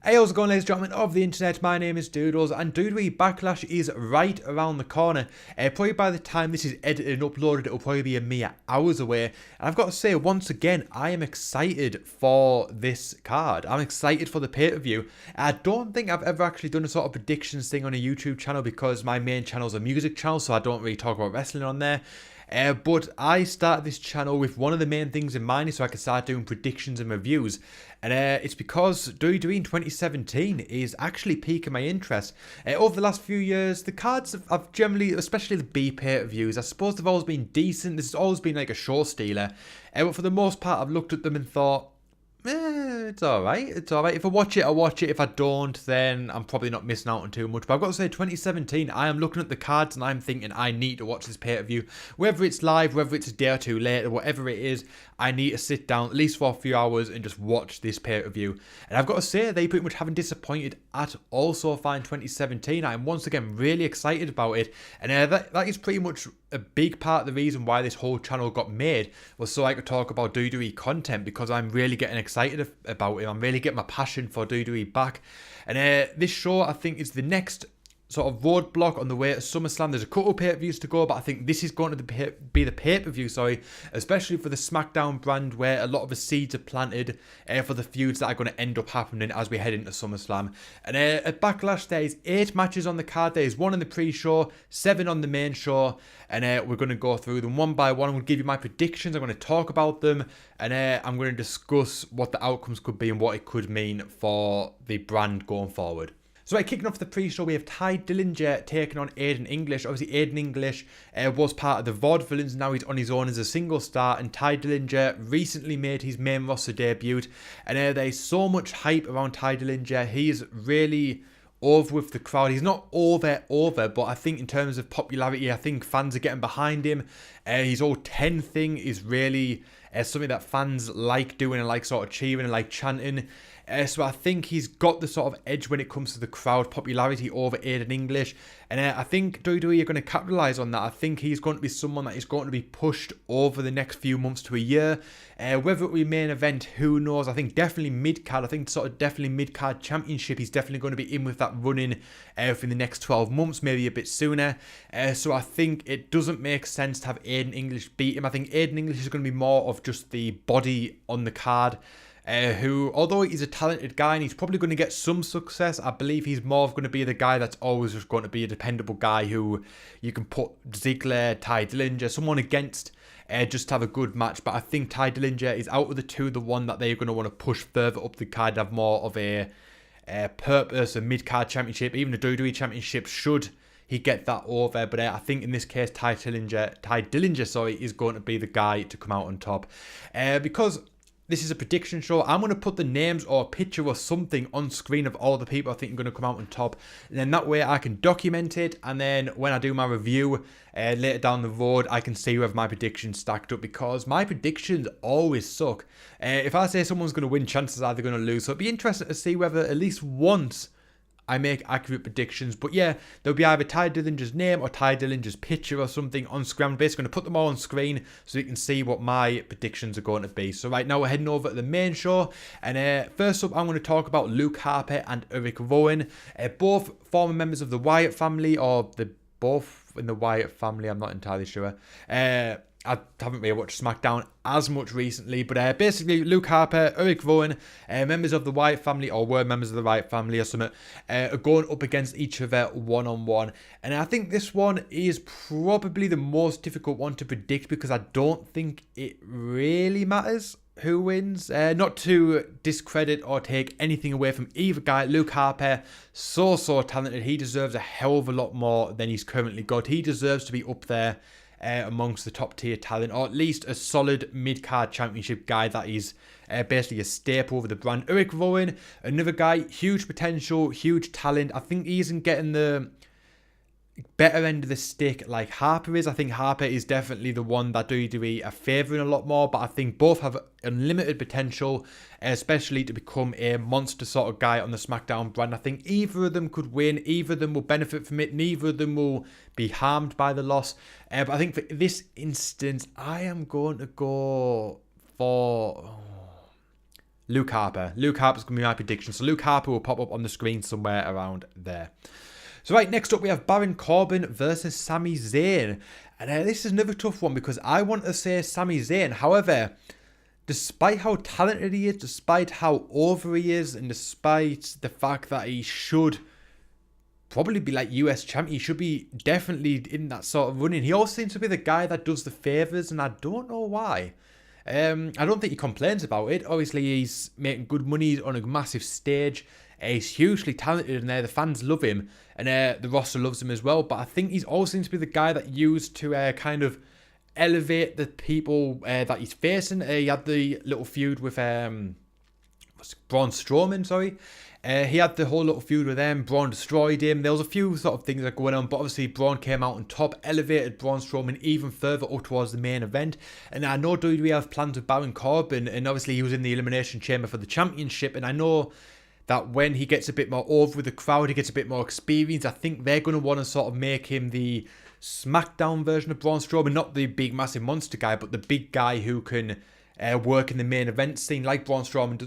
Hey, how's it going, ladies and gentlemen of the internet? My name is Doodles, and WWE Backlash is right around the corner. Probably by the time this is edited and uploaded, it'll probably be a mere hours away. And I've got to say, once again, I am excited for this card. I'm excited for the pay-per-view. I don't think I've ever actually done a sort of predictions thing on a YouTube channel because my main channel is a music channel, so I don't really talk about wrestling on there. But I started this channel with one of the main things in mind so I could start doing predictions and reviews. And it's because WWE in 2017 is actually piquing my interest. Over the last few years, the cards have generally, especially the B pay-per-views, I suppose they've always been decent. This has always been like a show stealer. But for the most part, I've looked at them and thought, it's alright, it's alright. If I watch it, I watch it. If I don't, then I'm probably not missing out on too much. But I've got to say, 2017, I am looking at the cards and I'm thinking I need to watch this pay-per-view. Whether it's live, whether it's a day or two later, whatever it is, I need to sit down at least for a few hours and just watch this pay-per-view. And I've got to say, they pretty much haven't disappointed at all so far in 2017. I am once again really excited about it. And that is pretty much a big part of the reason why this whole channel got made, was so I could talk about WWE content, because I'm really getting excited about it. I'm really getting my passion for WWE back. And this show, I think, is the next sort of roadblock on the way to SummerSlam. There's a couple of pay-per-views to go, but I think this is going to be the pay-per-view, especially for the SmackDown brand, where a lot of the seeds are planted for the feuds that are going to end up happening as we head into SummerSlam. And at Backlash, there is 8 matches on the card. There is 1 in the pre-show, 7 on the main show, and we're going to go through them one by one. I'm going to give you my predictions, I'm going to talk about them, and I'm going to discuss what the outcomes could be and what it could mean for the brand going forward. So kicking off the pre-show, we have Dillinger taking on Aiden English. Obviously, Aiden English was part of the Vaudevillains. Now he's on his own as a single star. And Dillinger recently made his main roster debut. And there's so much hype around Dillinger. He's really over with the crowd. He's not over, but I think in terms of popularity, I think fans are getting behind him. His whole 10 thing is really something that fans like doing and like sort of cheering and like chanting. So I think he's got the sort of edge when it comes to the crowd popularity over Aiden English. And I think WWE are going to capitalise on that. I think he's going to be someone that is going to be pushed over the next few months to a year. Whether it will be main event, who knows? I think definitely mid-card. I think sort of definitely mid-card championship. He's definitely going to be in with that running within the next 12 months, maybe a bit sooner. So I think it doesn't make sense to have Aiden English beat him. I think Aiden English is going to be more of just the body on the card. Who, although he's a talented guy and he's probably going to get some success, I believe he's more going to be the guy that's always just going to be a dependable guy who you can put Ziggler, Dillinger, someone against just to have a good match. But I think Dillinger is out of the two the one that they're going to want to push further up the card, have more of a purpose, a mid-card championship, even a WWE championship should he get that over. But I think in this case, Dillinger, is going to be the guy to come out on top. Because this is a prediction show, I'm going to put the names or a picture or something on screen of all the people I think are going to come out on top. And then that way I can document it. And then when I do my review later down the road, I can see whether my predictions stacked up, because my predictions always suck. If I say someone's going to win, chances are they're going to lose. So it'd be interesting to see whether at least once I make accurate predictions. But yeah, there'll be either Dillinger's name or Dillinger's picture or something on screen. I'm basically going to put them all on screen so you can see what my predictions are going to be. So right now we're heading over to the main show. And first up, I'm going to talk about Luke Harper and Eric Rowan. Both former members of the Wyatt family, or the both in the Wyatt family, I'm not entirely sure. I haven't really watched SmackDown as much recently, but basically Luke Harper, Eric Rowan, members of the Wyatt family, or were members of the Wyatt family or something, are going up against each other one-on-one. And I think this one is probably the most difficult one to predict, because I don't think it really matters who wins. Not to discredit or take anything away from either guy. Luke Harper, so talented. He deserves a hell of a lot more than he's currently got. He deserves to be up there amongst the top tier talent, or at least a solid mid-card championship guy that is basically a staple of the brand. Eric Rowan, another guy, huge potential, huge talent. I think he isn't getting the better end of the stick like Harper is. I think Harper is definitely the one that WWE are favouring a lot more, but I think both have unlimited potential, especially to become a monster sort of guy on the SmackDown brand. I think either of them could win, either of them will benefit from it, neither of them will be harmed by the loss. But I think for this instance, I am going to go for... Luke Harper. Luke Harper's going to be my prediction. So Luke Harper will pop up on the screen somewhere around there. So right, next up we have Baron Corbin versus Sami Zayn. And this is another tough one because I want to say Sami Zayn. However, despite how talented he is, despite how over he is, and despite the fact that he should probably be like US champion, he should be definitely in that sort of running. He also seems to be the guy that does the favours, and I don't know why. I don't think he complains about it. Obviously, he's making good money on a massive stage. He's hugely talented, and the fans love him, and the roster loves him as well. But I think he's always seems to be the guy that used to kind of elevate the people that he's facing. He had the little feud with Braun Strowman, sorry. He had the whole little feud with them. Braun destroyed him. There was a few sort of things that were going on, but obviously Braun came out on top, elevated Braun Strowman even further up towards the main event. And I know WWE have plans with Baron Corbin, and obviously he was in the Elimination Chamber for the championship, and I know that when he gets a bit more over with the crowd, he gets a bit more experience. I think they're going to want to sort of make him the SmackDown version of Braun Strowman, not the big massive monster guy, but the big guy who can work in the main event scene like Braun Strowman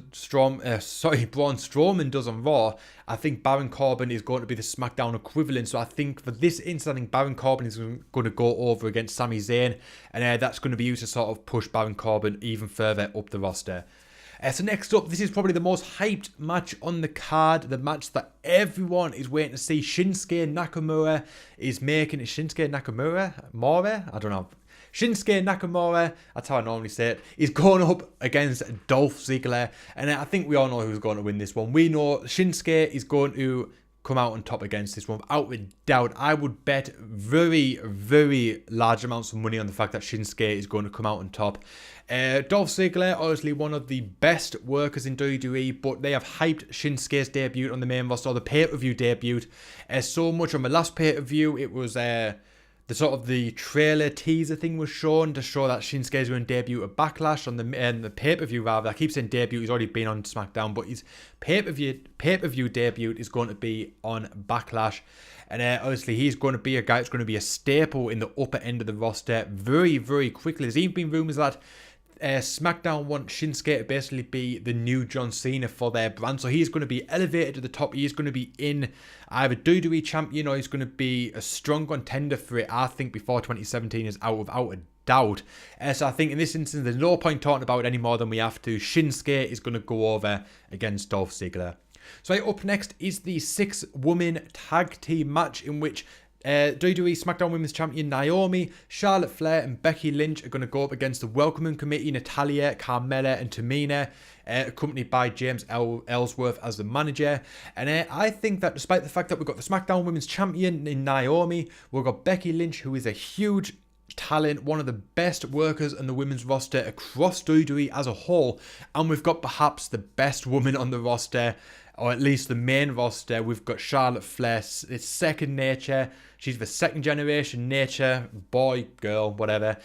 does on Raw. I think Baron Corbin is going to be the SmackDown equivalent. So I think for this instance, I think Baron Corbin is going to go over against Sami Zayn, and that's going to be used to sort of push Baron Corbin even further up the roster. So next up, this is probably the most hyped match on the card, the match that everyone is waiting to see. Shinsuke Nakamura is making it. Shinsuke Nakamura? I don't know. Shinsuke Nakamura, that's how I normally say it, is going up against Dolph Ziggler. And I think we all know who's going to win this one. We know Shinsuke is going to come out on top against this one without a doubt. I would bet very, very large amounts of money on the fact that Shinsuke is going to come out on top. Dolph Ziggler, obviously one of the best workers in WWE, but they have hyped Shinsuke's debut on the main roster, or the pay-per-view debut, so much. On the last pay-per-view, it was the trailer teaser thing was shown to show that Shinsuke is going to debut at Backlash on the pay-per-view rather. I keep saying debut, he's already been on SmackDown, but his pay-per-view debut is going to be on Backlash. And obviously he's going to be a guy that's going to be a staple in the upper end of the roster very, very quickly. There's even been rumours that SmackDown want Shinsuke to basically be the new John Cena for their brand. So he's going to be elevated to the top. He's going to be in either WWE champion, or he's going to be a strong contender for it, I think, before 2017 is out without a doubt. So I think in this instance, there's no point talking about it any more than we have to. Shinsuke is going to go over against Dolph Ziggler. So up next is the 6-woman tag team match in which WWE SmackDown Women's Champion Naomi, Charlotte Flair and Becky Lynch are going to go up against the Welcoming Committee, Natalya, Carmella and Tamina, accompanied by James Ellsworth as the manager. And I think that despite the fact that we've got the SmackDown Women's Champion in Naomi, we've got Becky Lynch, who is a huge talent, one of the best workers on the women's roster across WWE as a whole, and we've got perhaps the best woman on the roster, or at least the main roster. We've got Charlotte Flair. It's second nature. She's the second generation nature, boy, girl, whatever.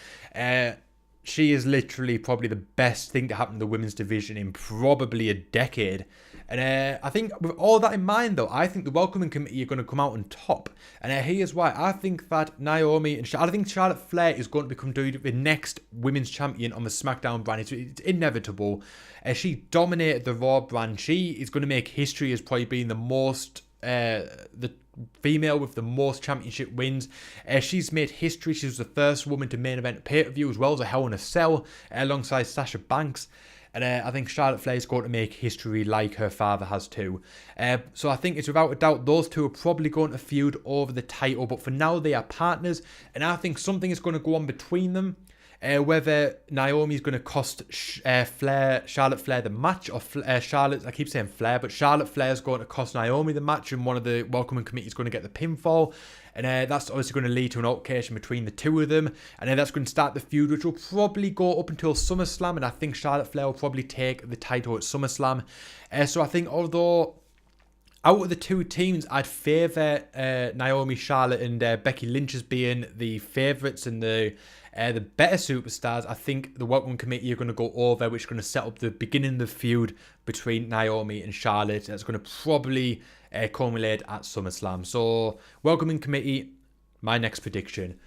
She is literally probably the best thing to happen to the women's division in probably a decade. And I think with all that in mind, though, I think the Welcoming Committee are going to come out on top. And here's why. I think that Naomi and I think Charlotte Flair is going to become the next women's champion on the SmackDown brand. It's inevitable. She dominated the Raw brand. She is going to make history as probably being the most the female with the most championship wins. She's made history. She was the first woman to main event pay-per-view as well as a Hell in a Cell alongside Sasha Banks. And I think Charlotte Flair is going to make history like her father has too. So I think it's without a doubt those two are probably going to feud over the title. But for now, they are partners. And I think something is going to go on between them. Whether Naomi is going to cost Charlotte Flair the match, or Charlotte, I keep saying Flair, but Charlotte Flair is going to cost Naomi the match, and one of the Welcoming Committee is going to get the pinfall. And that's obviously going to lead to an altercation between the two of them. And then that's going to start the feud, which will probably go up until SummerSlam. And I think Charlotte Flair will probably take the title at SummerSlam. So I think although out of the two teams, I'd favour Naomi, Charlotte and Becky Lynch as being the favourites and the better superstars. I think the Welcoming Committee are going to go over, which is going to set up the beginning of the feud between Naomi and Charlotte. That's going to probably culminate at SummerSlam. So, Welcoming Committee, my next prediction.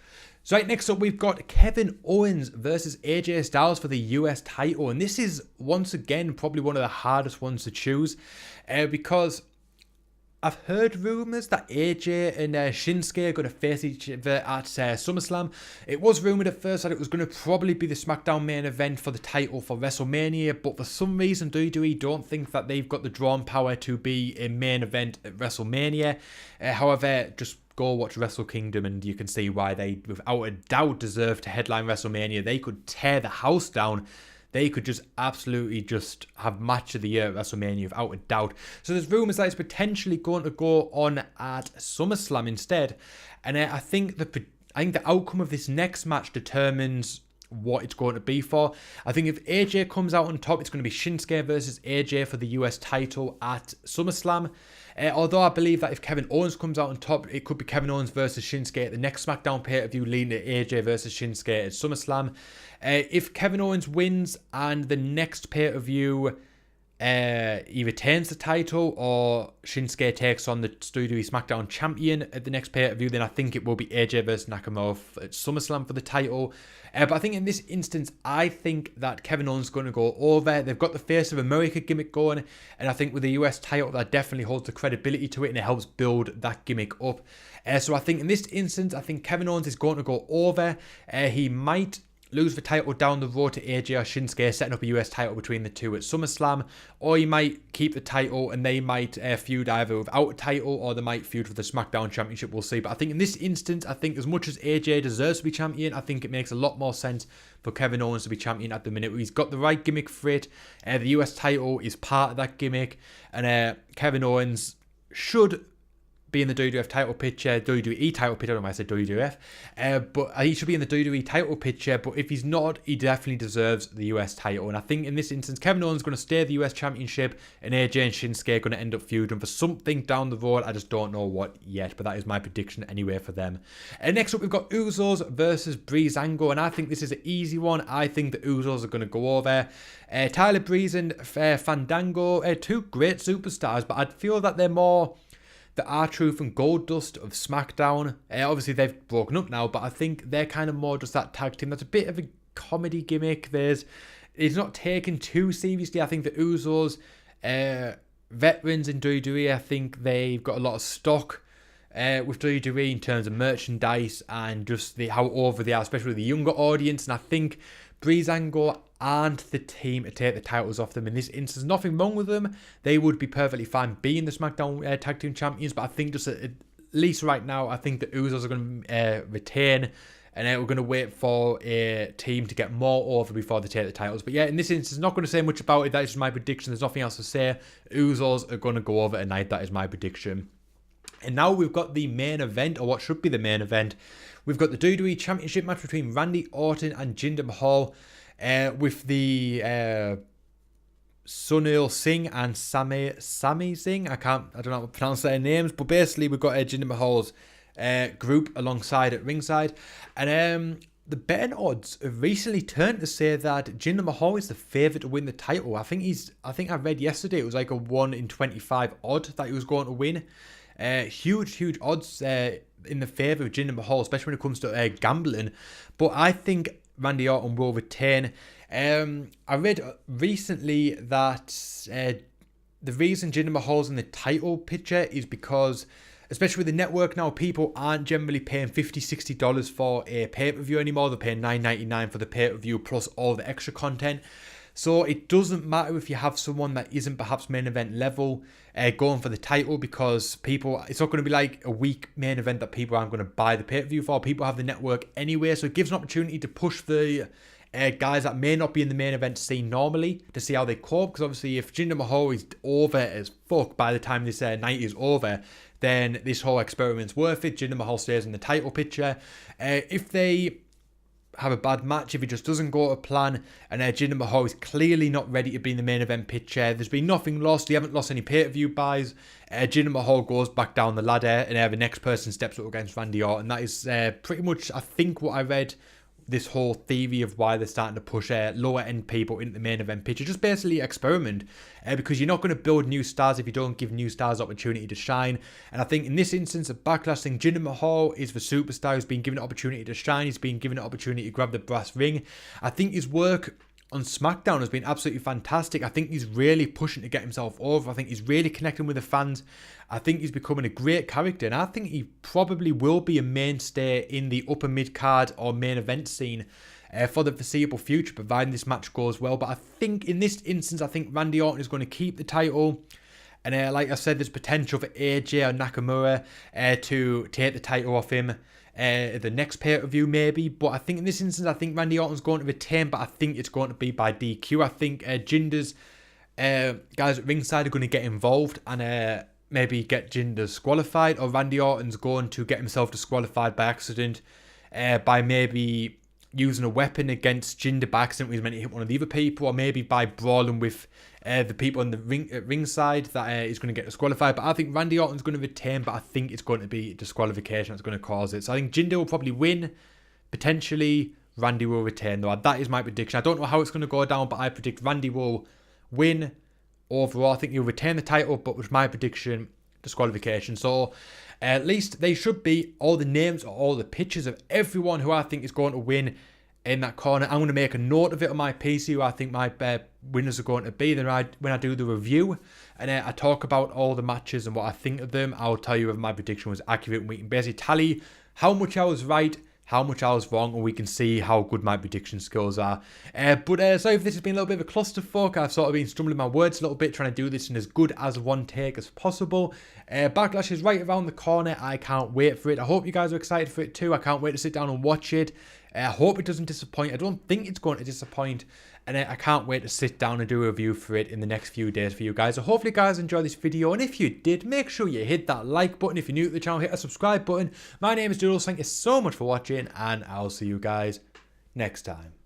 So right, next up we've got Kevin Owens versus AJ Styles for the US title, and this is once again probably one of the hardest ones to choose because I've heard rumours that AJ and Shinsuke are going to face each other at SummerSlam. It was rumoured at first that it was going to probably be the SmackDown main event for the title for WrestleMania, but for some reason WWE don't think that they've got the drawing power to be a main event at WrestleMania. However, just go watch Wrestle Kingdom and you can see why they without a doubt deserve to headline WrestleMania. They could tear the house down. They could just absolutely just have match of the year at WrestleMania without a doubt. So there's rumours that it's potentially going to go on at SummerSlam instead. And I think the outcome of this next match determines what it's going to be for. I think if AJ comes out on top, it's going to be Shinsuke versus AJ for the US title at SummerSlam. Although I believe that if Kevin Owens comes out on top, it could be Kevin Owens versus Shinsuke at the next SmackDown pay-per-view, leading to AJ versus Shinsuke at SummerSlam. If Kevin Owens wins and the next pay-per-view he retains the title or Shinsuke takes on the WWE SmackDown champion at the next pay-per-view, then I think it will be AJ versus Nakamura at SummerSlam for the title. But I think in this instance, I think that Kevin Owens is going to go over. They've got the Face of America gimmick going, and I think with the US title, that definitely holds the credibility to it, and it helps build that gimmick up. So I think in this instance, I think Kevin Owens is going to go over. He might lose the title down the road to AJ or Shinsuke, setting up a US title between the two at SummerSlam, or he might keep the title and they might feud either without a title or they might feud for the SmackDown Championship, we'll see. But I think in this instance, I think as much as AJ deserves to be champion, I think it makes a lot more sense for Kevin Owens to be champion at the minute. He's got the right gimmick for it. The US title is part of that gimmick, and Kevin Owens should be in the WWF title picture, WWE title picture, I don't know why I said WWF, but he should be in the WWE title picture, but if he's not, he definitely deserves the US title. And I think in this instance, Kevin Owens is going to stay the US Championship, and AJ and Shinsuke are going to end up feuding for something down the road. I just don't know what yet, but that is my prediction anyway for them. Next up, we've got Usos versus Breezango, and I think this is an easy one. I think the Usos are going to go over. Tyler Breeze and Fandango, two great superstars, but I'd feel that they're more the R-Truth and Goldust of SmackDown. Obviously, they've broken up now, but I think they're kind of more just that tag team. That's a bit of a comedy gimmick. It's not taken too seriously. I think the Usos, veterans in WWE, I think they've got a lot of stock with WWE in terms of merchandise and just how over they are, especially with the younger audience. And I think Breezango aren't the team to take the titles off them in this instance. Nothing wrong with them. They would be perfectly fine being the SmackDown Tag Team Champions, but I think just at least right now, I think the Usos are going to retain, and we're going to wait for a team to get more over before they take the titles. But yeah, in this instance, not going to say much about it. That is just my prediction. There's nothing else to say. Usos are going to go over tonight. That is my prediction. And now we've got the main event, or what should be the main event. We've got the WWE Championship match between Randy Orton and Jinder Mahal, with the Sunil Singh and Sami Singh. I don't know how to pronounce their names, but basically we've got Jinder Mahal's group alongside at ringside, and the betting odds have recently turned to say that Jinder Mahal is the favourite to win the title. I think I read yesterday it was like a 1 in 25 odd that he was going to win. Huge odds in the favour of Jinder Mahal, especially when it comes to gambling. But I think Randy Orton will retain. I read recently that the reason Jinder Mahal's in the title picture is because, especially with the network now, people aren't generally paying $50, $60 for a pay-per-view anymore. They're paying $9.99 for the pay-per-view plus all the extra content. So it doesn't matter if you have someone that isn't perhaps main event level going for the title, because it's not going to be like a weak main event that people aren't going to buy the pay-per-view for. People have the network anyway, so it gives an opportunity to push the guys that may not be in the main event scene normally to see how they cope. Because obviously if Jinder Mahal is over as fuck by the time this night is over, then this whole experiment's worth it. Jinder Mahal stays in the title picture. If they have a bad match, if it just doesn't go to plan, and Jinder Mahal is clearly not ready to be in the main event picture, there's been nothing lost, they haven't lost any pay-per-view buys, Jinder Mahal goes back down the ladder, and the next person steps up against Randy Orton. That is pretty much, I think, what I read this whole theory of why they're starting to push lower end people into the main event picture. Just basically experiment, because you're not going to build new stars if you don't give new stars opportunity to shine. And I think in this instance of Backlash thing, Jinder Mahal is the superstar who's been given an opportunity to shine. He's been given an opportunity to grab the brass ring. I think his work on SmackDown has been absolutely fantastic. I think he's really pushing to get himself over. I think he's really connecting with the fans. I think he's becoming a great character, and I think he probably will be a mainstay in the upper mid-card or main event scene for the foreseeable future, providing this match goes well. But I think in this instance, I think Randy Orton is going to keep the title. And like I said, there's potential for AJ or Nakamura to take the title off him the next pay-per-view maybe. But I think in this instance, I think Randy Orton's going to retain, but I think it's going to be by DQ. I think Jinder's guys at ringside are going to get involved and maybe get Jinder disqualified, or Randy Orton's going to get himself disqualified by accident by maybe using a weapon against Jinder by accident when he's meant to hit one of the other people, or maybe by brawling with the people on the ringside that is going to get disqualified. But I think Randy Orton's going to retain, but I think it's going to be disqualification that's going to cause it. So I think Jinder will probably win. Potentially, Randy will retain, though. That is my prediction. I don't know how it's going to go down, but I predict Randy will win overall. I think he'll retain the title, but with my prediction, disqualification. So at least they should be all the names or all the pictures of everyone who I think is going to win in that corner. I'm going to make a note of it on my PC who I think my winners are going to be. Then when I do the review and I talk about all the matches and what I think of them, I'll tell you if my prediction was accurate, and we can basically tally how much I was right, how much I was wrong, and we can see how good my prediction skills are. But sorry if this has been a little bit of a clusterfuck. I've sort of been stumbling my words a little bit, trying to do this in as good as one take as possible. Backlash is right around the corner. I can't wait for it. I hope you guys are excited for it too. I can't wait to sit down and watch it. I hope it doesn't disappoint. I don't think it's going to disappoint. And I can't wait to sit down and do a review for it in the next few days for you guys. So hopefully you guys enjoyed this video. And if you did, make sure you hit that like button. If you're new to the channel, hit that subscribe button. My name is Doodles. Thank you so much for watching. And I'll see you guys next time.